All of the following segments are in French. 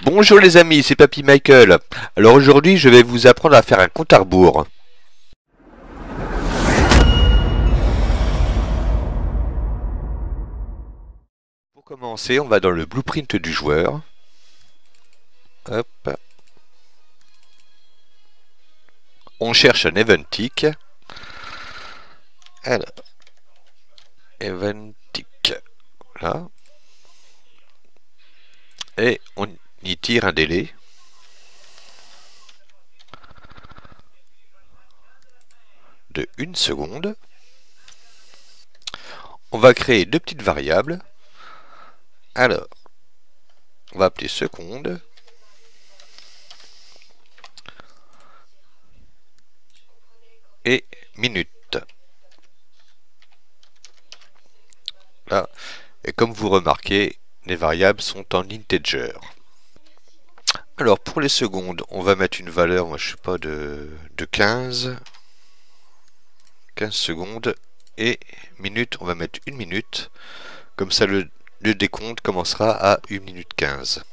Bonjour les amis, c'est Papy Michael. Alors aujourd'hui, je vais vous apprendre à faire un compte à rebours. Pour commencer, on va dans le blueprint du joueur. Hop. On cherche un event tick. Alors, event tick. Là. Et on y tire un délai. De 1 seconde. On va créer deux petites variables. Alors, on va appeler seconde. Et minute. Là. Et comme vous remarquez, les variables sont en integer. Alors pour les secondes, on va mettre une valeur, moi je sais pas, de 15 secondes. Et minute, on va mettre 1 minute. Comme ça le décompte commencera à 1 minute 15.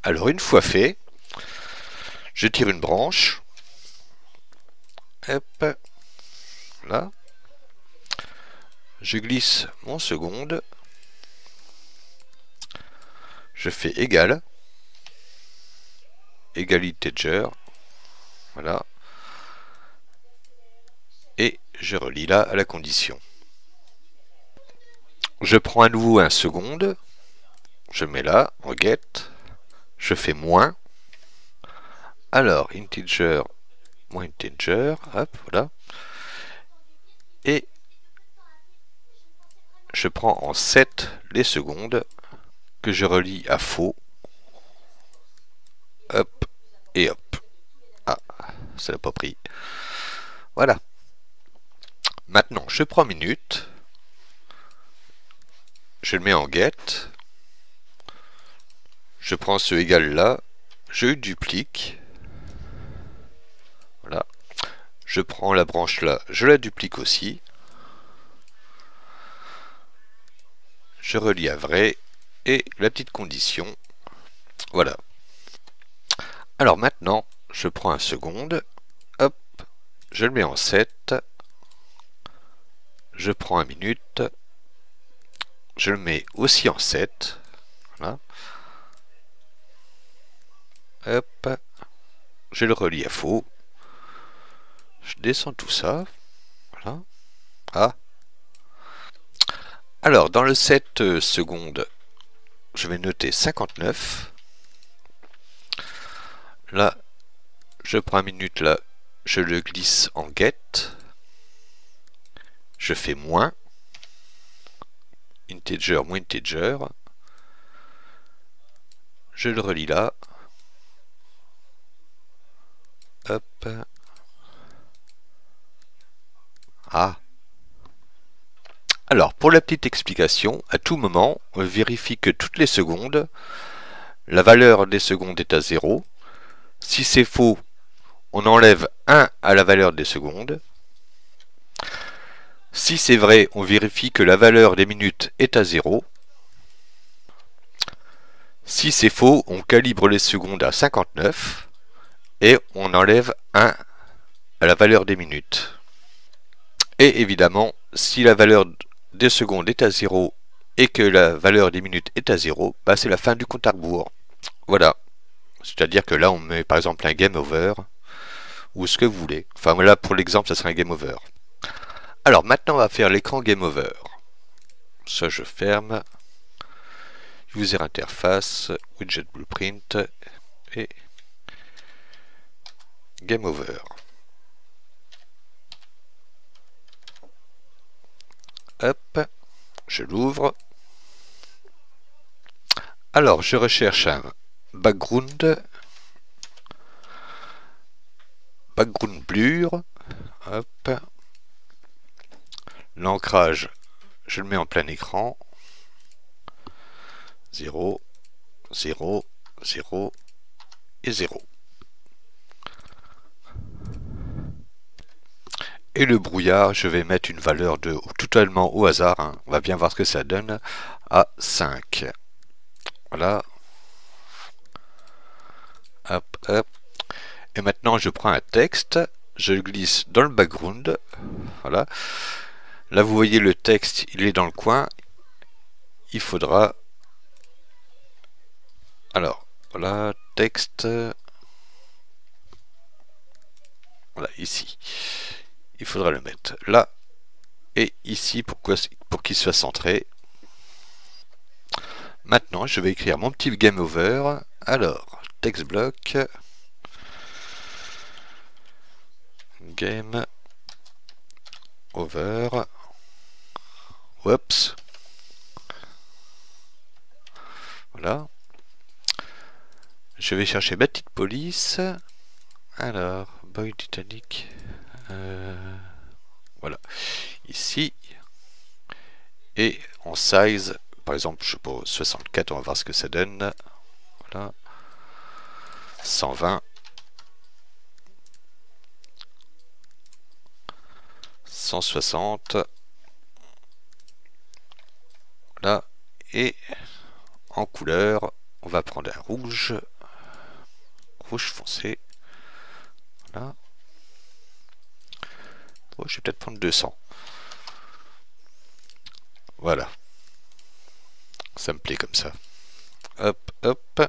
Alors une fois fait, je tire une branche. Hop, là. Je glisse mon seconde. Je fais égal. Égal integer. Voilà. Et je relie là à la condition. Je prends à nouveau un seconde. Je mets là en get. Je fais moins. Alors, integer, moins integer. Hop, voilà. Et je prends en 7 les secondes que je relie à faux. Hop et hop. Ah, ça n'a pas pris. Voilà. Maintenant, je prends minute. Je le mets en get. Je prends ce égal là. Je duplique. Voilà. Je prends la branche là. Je la duplique aussi. Je relie à vrai. Et la petite condition. Voilà. Alors maintenant, je prends un seconde. Hop. Je le mets en 7. Je prends un minute. Je le mets aussi en 7. Voilà. Hop. Je le relie à faux. Je descends tout ça. Voilà. Ah. Alors, dans le 7 secondes, je vais noter 59. Là, je prends 1 minute là. Je le glisse en get. Je fais moins. Integer, moins integer. Je le relie là. Hop. Ah. Alors, pour la petite explication, à tout moment, on vérifie que toutes les secondes, la valeur des secondes est à 0. Si c'est faux, on enlève 1 à la valeur des secondes. Si c'est vrai, on vérifie que la valeur des minutes est à 0. Si c'est faux, on calibre les secondes à 59 et on enlève 1 à la valeur des minutes. Et évidemment, si la valeur des secondes est à 0 et que la valeur des minutes est à 0, bah c'est la fin du compte à rebours. Voilà. C'est-à-dire que là, on met par exemple un game over ou ce que vous voulez. Enfin là, pour l'exemple, ça serait un game over. Alors maintenant, on va faire l'écran game over. Ça, je ferme. User interface, widget blueprint et game over. Hop, je l'ouvre. Alors, je recherche un background blur. Hop. L'ancrage, je le mets en plein écran. 0, 0, 0 et 0. Et le brouillard, je vais mettre une valeur de totalement au hasard. Hein. On va bien voir ce que ça donne à 5. Voilà. Et maintenant je prends un texte, je le glisse dans le background. Voilà. Là vous voyez le texte, il est dans le coin. Il faudra... Alors, voilà, texte... Voilà, ici. Il faudra le mettre là et ici pour qu'il soit centré. Maintenant, je vais écrire mon petit game over. Alors, text block, game over. Oups. Voilà. Je vais chercher ma petite police. Alors, boy Titanic. Voilà. Ici. Et en size, par exemple, je suppose 64, on va voir ce que ça donne. Voilà. 120. 160. Voilà. Et en couleur, on va prendre un rouge. Rouge foncé. Voilà. Oh, je vais peut-être prendre 200. Voilà. Ça me plaît comme ça. Hop, hop.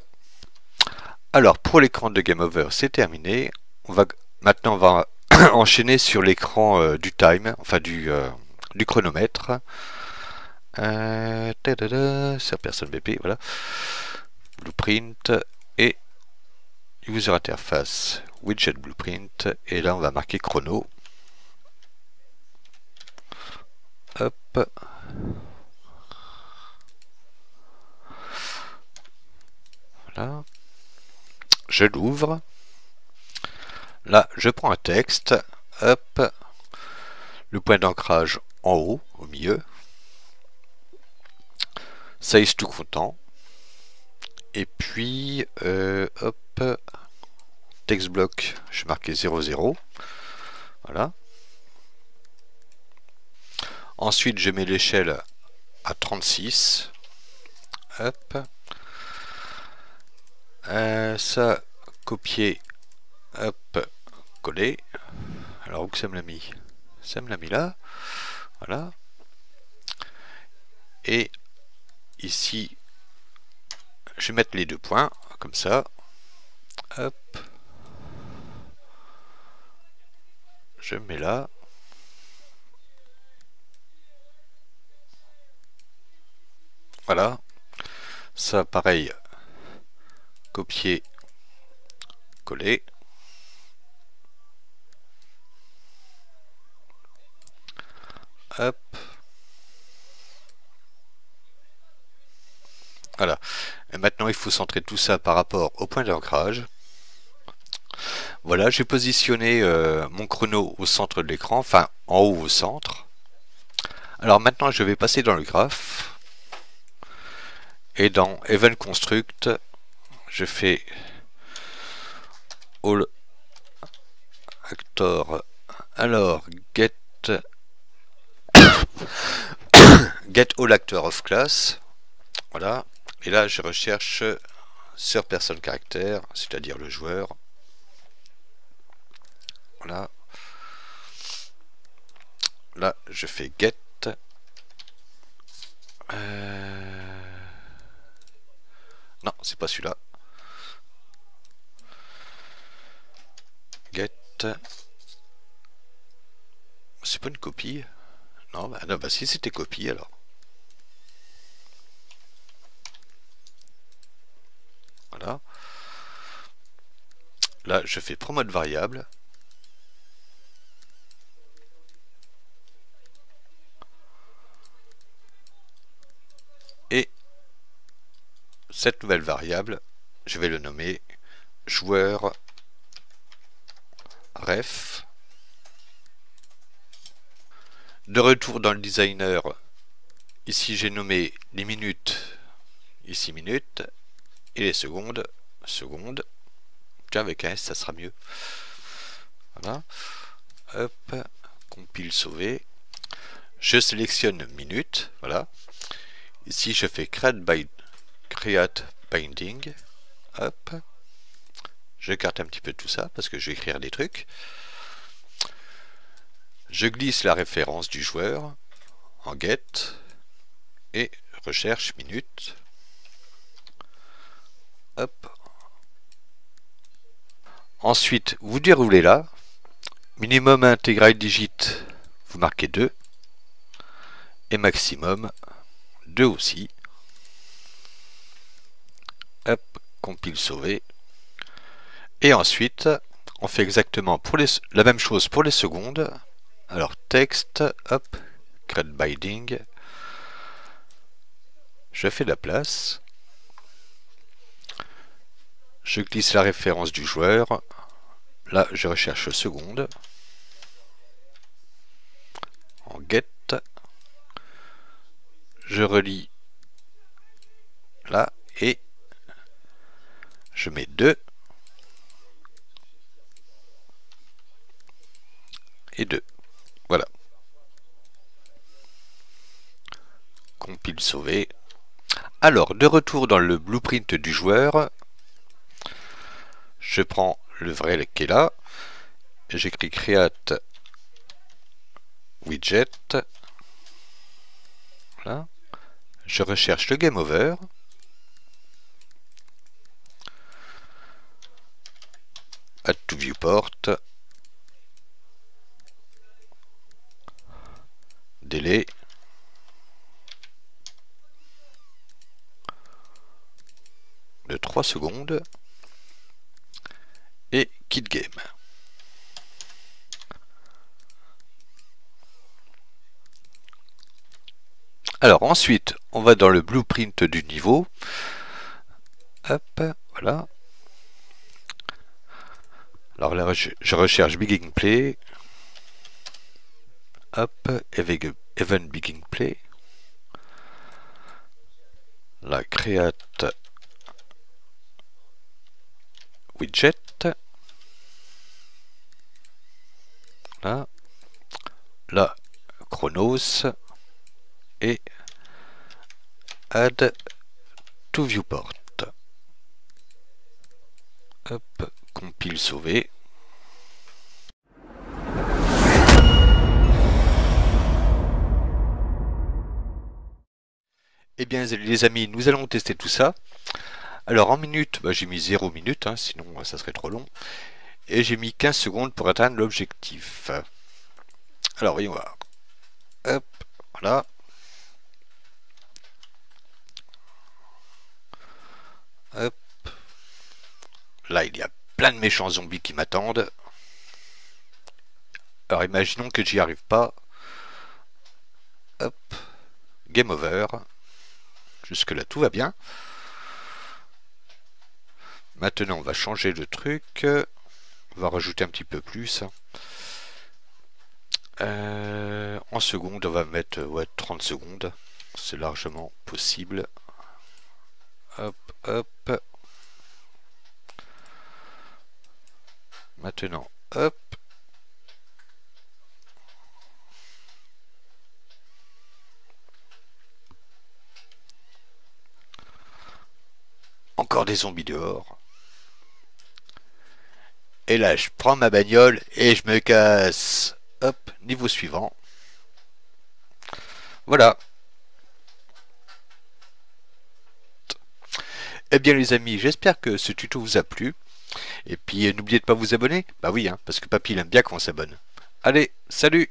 Alors, pour l'écran de Game Over, c'est terminé. Maintenant, on va enchaîner sur l'écran du time, enfin du chronomètre. C'est personne BP, voilà. Blueprint et User Interface, Widget Blueprint. Et là, on va marquer chrono. Hop. Voilà. Je l'ouvre. Là, je prends un texte. Hop. Le point d'ancrage en haut, au milieu. Size tout content. Et puis, hop. Text block, je marquais 00. Voilà. Ensuite, je mets l'échelle à 36. Hop. Ça, copier. Hop. Coller. Alors, où que ça me l'a mis? Ça me l'a mis là. Voilà. Et ici, je vais mettre les deux points, comme ça. Hop. Je mets là. Voilà. Ça, pareil. Copier. Coller. Hop. Voilà. Et maintenant, il faut centrer tout ça par rapport au point d'ancrage. Voilà, j'ai positionné mon chrono au centre de l'écran, enfin en haut au centre. Alors maintenant, je vais passer dans le graphe. Et dans Event Construct, je fais All Actor. Alors, get All Actor of Class. Voilà. Et là, je recherche sur Person Character, c'est-à-dire le joueur. Voilà. Là, je fais get. Non, c'est pas celui-là. Get. C'est pas une copie. Non, bah si c'était copie alors. Voilà. Là, je fais promote variable. Et cette nouvelle variable, je vais le nommer joueur ref. De retour dans le designer, ici j'ai nommé les minutes, ici minutes, et les secondes, secondes. Tiens, avec un S, ça sera mieux. Voilà. Hop, compile, sauver. Je sélectionne minutes, voilà. Ici, je fais create binding. Hop. J'écarte un petit peu tout ça parce que je vais écrire des trucs. Je glisse la référence du joueur en get et recherche minute. Hop. Ensuite, vous déroulez là. Minimum intégral digit, vous marquez 2. Et maximum, 2 aussi. Hop, compile sauver. Et ensuite, on fait exactement pour la même chose pour les secondes. Alors texte, hop, create binding. Je fais de la place. Je glisse la référence du joueur. Là, je recherche seconde. En get. Je relis là et je mets 2 et 2. Voilà. Compile sauver. Alors, de retour dans le blueprint du joueur, je prends le vrai qui est là, j'écris create widget, voilà. Je recherche le game over, add to viewport, délai, de 3 secondes, et quit game. Alors ensuite, on va dans le blueprint du niveau. Hop, voilà. Alors là, je recherche begin play. Hop, even begin play. Là, create widget. Là, chronos. Et add to viewport. Hop, compile sauver. Eh bien les amis, nous allons tester tout ça. Alors en minutes, j'ai mis 0 minutes, hein, sinon ça serait trop long. Et j'ai mis 15 secondes pour atteindre l'objectif. Alors voyons voir. Hop, voilà. Hop. Là, il y a plein de méchants zombies qui m'attendent. Alors, imaginons que j'y arrive pas. Hop. Game over. Jusque-là, tout va bien. Maintenant, on va changer de truc. On va rajouter un petit peu plus. En secondes, on va mettre 30 secondes. C'est largement possible. Hop, hop. Maintenant, hop. Encore des zombies dehors. Et là, je prends ma bagnole et je me casse. Hop, niveau suivant. Voilà. Eh bien les amis, j'espère que ce tuto vous a plu. Et puis n'oubliez de pas vous abonner. Bah oui, hein, parce que papy il aime bien quand on s'abonne. Allez, salut!